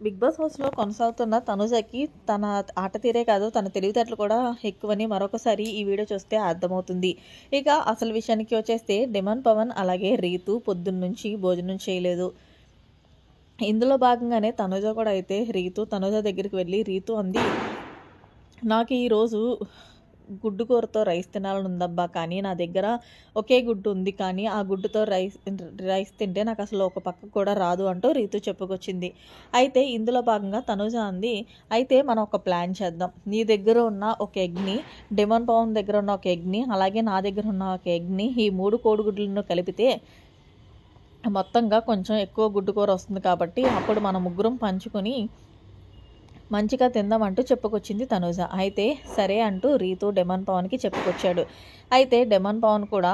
Big boss హౌస్లో కొనసాగుతున్న తనుజకి తన ఆట తీరే కాదు, తన తెలివితేటలు కూడా ఎక్కువని మరొకసారి ఈ వీడియో చూస్తే అర్థమవుతుంది. ఇక అసలు విషయానికి వచ్చేస్తే డిమాండ్ పవన్ అలాగే రీతు పొద్దున్నుంచి భోజనం చేయలేదు. ఇందులో భాగంగానే తనుజ కూడా అయితే తనుజ దగ్గరికి వెళ్ళి రీతు అంది, నాకు ఈరోజు గుడ్డు కూరతో రైస్ తినాలని ఉందబ్బా, కానీ నా దగ్గర ఒకే గుడ్డు ఉంది, కానీ ఆ గుడ్డుతో రైస్ తింటే నాకు అసలు ఒక పక్క కూడా రాదు అంటూ రీతు చెప్పుకొచ్చింది. అయితే ఇందులో భాగంగా తనుజ అంది, అయితే మనం ఒక ప్లాన్ చేద్దాం. నీ దగ్గర ఉన్న ఒక ఎగ్ని, డిమాండ్ పవన్ దగ్గర ఉన్న ఒక ఎగ్ని, అలాగే నా దగ్గర ఉన్న ఒక ఎగ్ని, ఈ 3 కోడిగుడ్లను కలిపితే మొత్తంగా కొంచెం ఎక్కువ గుడ్డు కూర వస్తుంది, కాబట్టి అప్పుడు మన ముగ్గురం పంచుకొని మంచిగా తిందామంటూ చెప్పుకొచ్చింది తనుజ. అయితే సరే అంటూ రీతు డిమాండ్ పవన్కి చెప్పుకొచ్చాడు. అయితే డిమాండ్ పవన్ కూడా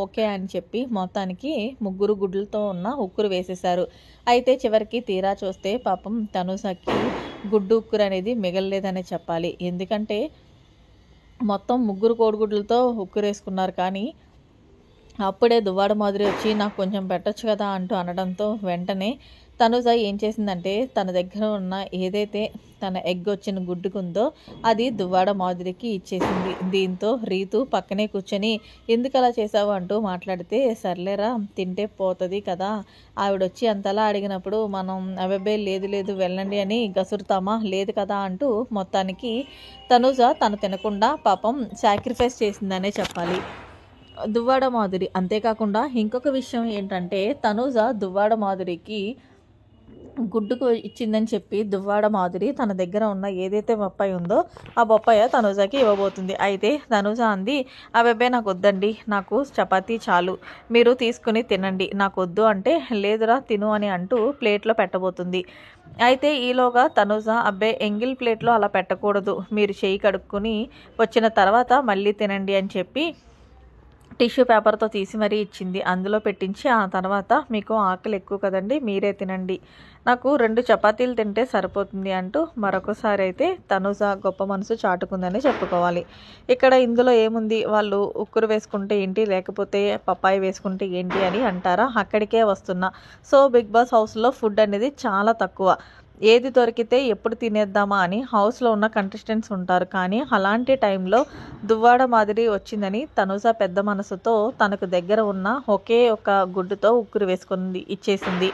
ఓకే అని చెప్పి మొత్తానికి 3 గుడ్లతో ఉన్న ఉక్కురు వేసేశారు. అయితే చివరికి తీరా చూస్తే పాపం తనుజకి గుడ్డు ఉక్కురు అనేది మిగలలేదనే చెప్పాలి. ఎందుకంటే మొత్తం 3 కోడిగుడ్లతో ఉక్కురు వేసుకున్నారు, కానీ అప్పుడే దువ్వాడ మాదిరి వచ్చి నాకు కొంచెం పెట్టొచ్చు కదా అంటూ అనడంతో వెంటనే తనుజ ఏం చేసిందంటే తన దగ్గర ఉన్న ఏదైతే తన ఎగ్ వచ్చిన గుడ్డుకుందో అది దువ్వాడ మాదిరికి ఇచ్చేసింది. దీంతో రీతు పక్కనే కూర్చొని ఎందుకు అలా చేసావు అంటూ మాట్లాడితే, సర్లేరా తింటే పోతుంది కదా, ఆవిడొచ్చి అంతలా అడిగినప్పుడు మనం అబ్బాయి లేదు లేదు వెళ్ళండి అని గసురుతామా, లేదు కదా అంటూ మొత్తానికి తనుజ తను తినకుండా పాపం సాక్రిఫైస్ చేసిందనే చెప్పాలి దువ్వాడ మాధురి. అంతేకాకుండా ఇంకొక విషయం ఏంటంటే తనుజ దువ్వాడ మాధురికి గుడ్డుకు ఇచ్చిందని చెప్పి దువ్వాడ మాధురి తన దగ్గర ఉన్న ఏదైతే బొప్పాయి ఉందో ఆ బొప్పాయ తనుజకి ఇవ్వబోతుంది. అయితే తనుజ అంది, అబ్బాయి నాకు వద్దండి, నాకు చపాతీ చాలు, మీరు తీసుకుని తినండి, నాకు వద్దు అంటే లేదురా తిను అని అంటూ ప్లేట్లో పెట్టబోతుంది. అయితే ఈలోగా తనుజ, అబ్బాయి ఎంగిల్ ప్లేట్లో అలా పెట్టకూడదు, మీరు చేయి కడుక్కొని వచ్చిన తర్వాత మళ్ళీ తినండి అని చెప్పి టిష్యూ పేపర్తో తీసి మరీ ఇచ్చింది. అందులో పెట్టించి ఆ తర్వాత మీకు ఆకలి ఎక్కువ కదండి, మీరే తినండి, నాకు 2 చపాతీలు తింటే సరిపోతుంది అంటూ మరొకసారి అయితే తనుజ గొప్ప మనసు చాటుకుందని చెప్పుకోవాలి. ఇక్కడ ఇందులో ఏముంది, వాళ్ళు ఉక్కురు వేసుకుంటే ఏంటి, లేకపోతే పప్పాయి వేసుకుంటే ఏంటి అని అంటారా, అక్కడికే వస్తున్నా. సో బిగ్ బాస్ హౌస్లో ఫుడ్ అనేది చాలా తక్కువ, ఏది దొరికితే ఎప్పుడు తినేద్దామా అని హౌస్లో ఉన్న కంటెస్టెంట్స్ ఉంటారు. కానీ అలాంటి టైంలో దువ్వాడ మాదిరి వచ్చిందని తనుజ పెద్ద మనసుతో తనకు దగ్గర ఉన్న ఒకే ఒక గుడ్డుతో ఉక్కురు వేసుకుంది ఇచ్చేసింది.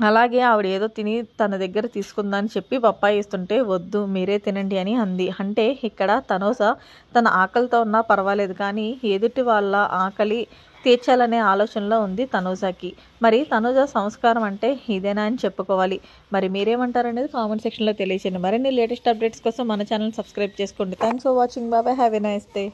అలాగే ఆవిడ ఏదో తిని తన దగ్గర తీసుకుందని చెప్పి పప్పాయి ఇస్తుంటే వద్దు మీరే తినండి అని అంది. అంటే ఇక్కడ తనుజ తన ఆకలితో ఉన్నా పర్వాలేదు, కానీ ఎదుటి వాళ్ళ ఆకలి తీర్చాలనే ఆలోచనలో ఉంది తనుజకి. మరి తనుజ సంస్కారం అంటే ఇదేనా అని చెప్పుకోవాలి. మరి మీరేమంటారనేది కామెంట్ సెక్షన్లో తెలియచేయండి. మరిన్ని లేటెస్ట్ అప్డేట్స్ కోసం మన ఛానల్ సబ్స్క్రైబ్ చేసుకోండి. Thanks for watching. Bye, have a nice day.